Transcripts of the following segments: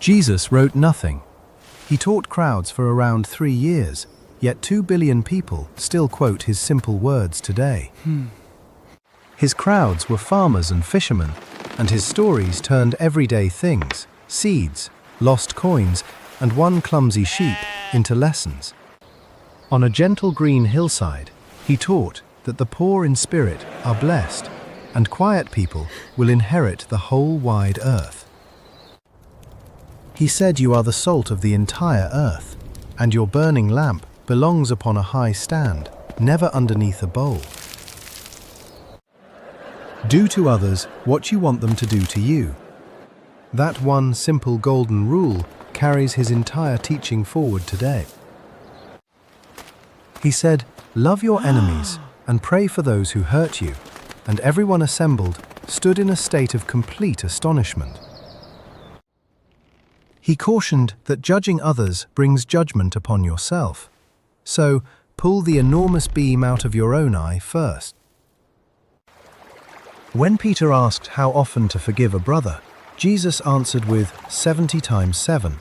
Jesus wrote nothing. He taught crowds for around 3 years, yet 2 billion people still quote his simple words today. His crowds were farmers and fishermen, and his stories turned everyday things, seeds, lost coins, and one clumsy sheep into lessons. On a gentle green hillside, he taught that the poor in spirit are blessed, and quiet people will inherit the whole wide earth. He said you are the salt of the entire earth, and your burning lamp belongs upon a high stand, never underneath a bowl. Do to others what you want them to do to you. That one simple golden rule carries his entire teaching forward today. He said, "Love your enemies and pray for those who hurt you," and everyone assembled stood in a state of complete astonishment. He cautioned that judging others brings judgment upon yourself. So, pull the enormous beam out of your own eye first. When Peter asked how often to forgive a brother, Jesus answered with 70 times 7,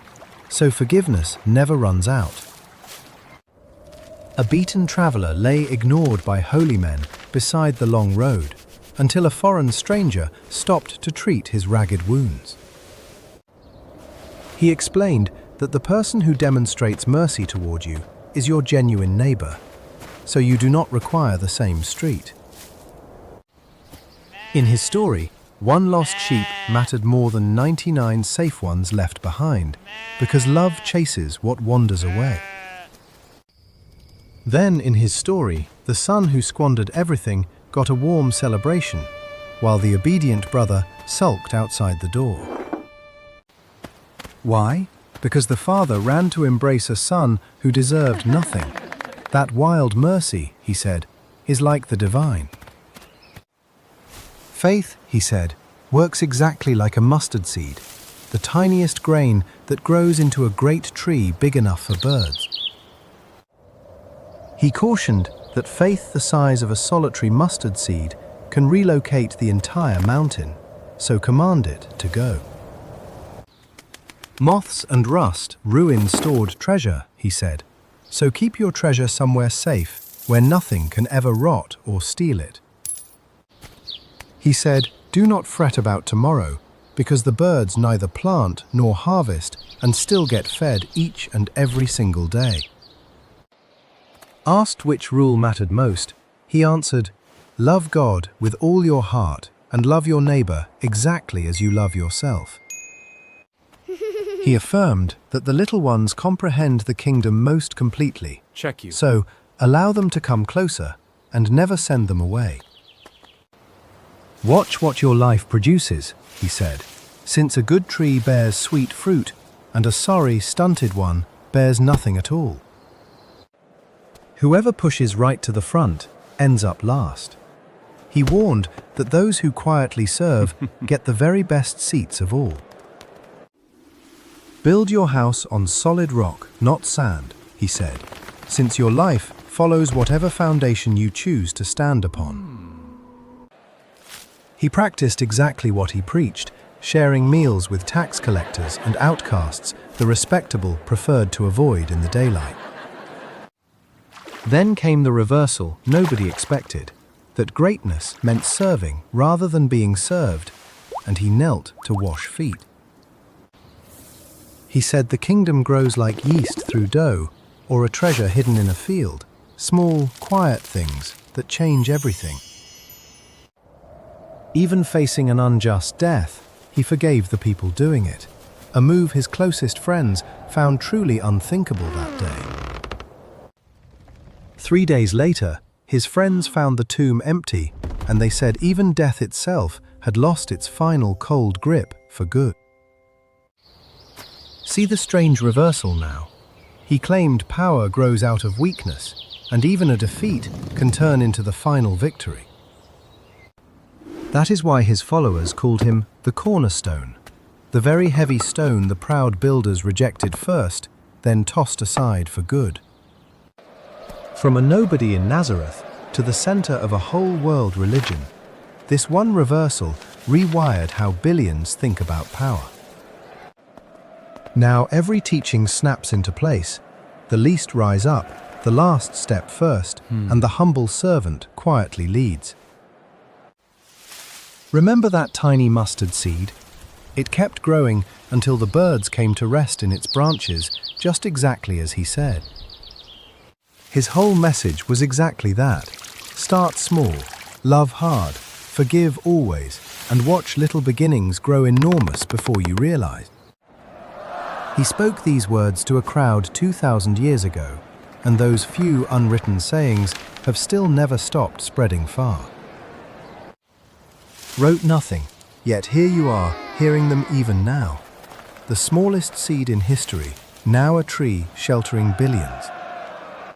so forgiveness never runs out. A beaten traveler lay ignored by holy men beside the long road, until a foreign stranger stopped to treat his ragged wounds. He explained that the person who demonstrates mercy toward you is your genuine neighbor, so you do not require the same street. In his story, one lost sheep mattered more than 99 safe ones left behind, because love chases what wanders away. Then, in his story, the son who squandered everything got a warm celebration, while the obedient brother sulked outside the door. Why? Because the father ran to embrace a son who deserved nothing. That wild mercy, he said, is like the divine. Faith, he said, works exactly like a mustard seed, the tiniest grain that grows into a great tree big enough for birds. He cautioned that faith the size of a solitary mustard seed can relocate the entire mountain, so command it to go. Moths and rust ruin stored treasure, he said, so keep your treasure somewhere safe where nothing can ever rot or steal it. He said, do not fret about tomorrow, because the birds neither plant nor harvest and still get fed each and every single day. Asked which rule mattered most, he answered, love God with all your heart and love your neighbor exactly as you love yourself. He affirmed that the little ones comprehend the kingdom most completely. Check you. So, allow them to come closer and never send them away. Watch what your life produces, he said, since a good tree bears sweet fruit and a sorry, stunted one bears nothing at all. Whoever pushes right to the front ends up last. He warned that those who quietly serve get the very best seats of all. Build your house on solid rock, not sand, he said, since your life follows whatever foundation you choose to stand upon. He practiced exactly what he preached, sharing meals with tax collectors and outcasts the respectable preferred to avoid in the daylight. Then came the reversal nobody expected, that greatness meant serving rather than being served, and he knelt to wash feet. He said the kingdom grows like yeast through dough, or a treasure hidden in a field, small, quiet things that change everything. Even facing an unjust death, he forgave the people doing it, a move his closest friends found truly unthinkable that day. 3 days later, his friends found the tomb empty, and they said even death itself had lost its final cold grip for good. See the strange reversal now. He claimed power grows out of weakness, and even a defeat can turn into the final victory. That is why his followers called him the cornerstone, the very heavy stone the proud builders rejected first, then tossed aside for good. From a nobody in Nazareth to the center of a whole world religion, this one reversal rewired how billions think about power. Now every teaching snaps into place. The least rise up, the last step first, and the humble servant quietly leads. Remember that tiny mustard seed? It kept growing until the birds came to rest in its branches, just exactly as he said. His whole message was exactly that. Start small, love hard, forgive always, and watch little beginnings grow enormous before you realize. He spoke these words to a crowd 2,000 years ago, and those few unwritten sayings have still never stopped spreading far. Wrote nothing, yet here you are, hearing them even now. The smallest seed in history, now a tree sheltering billions.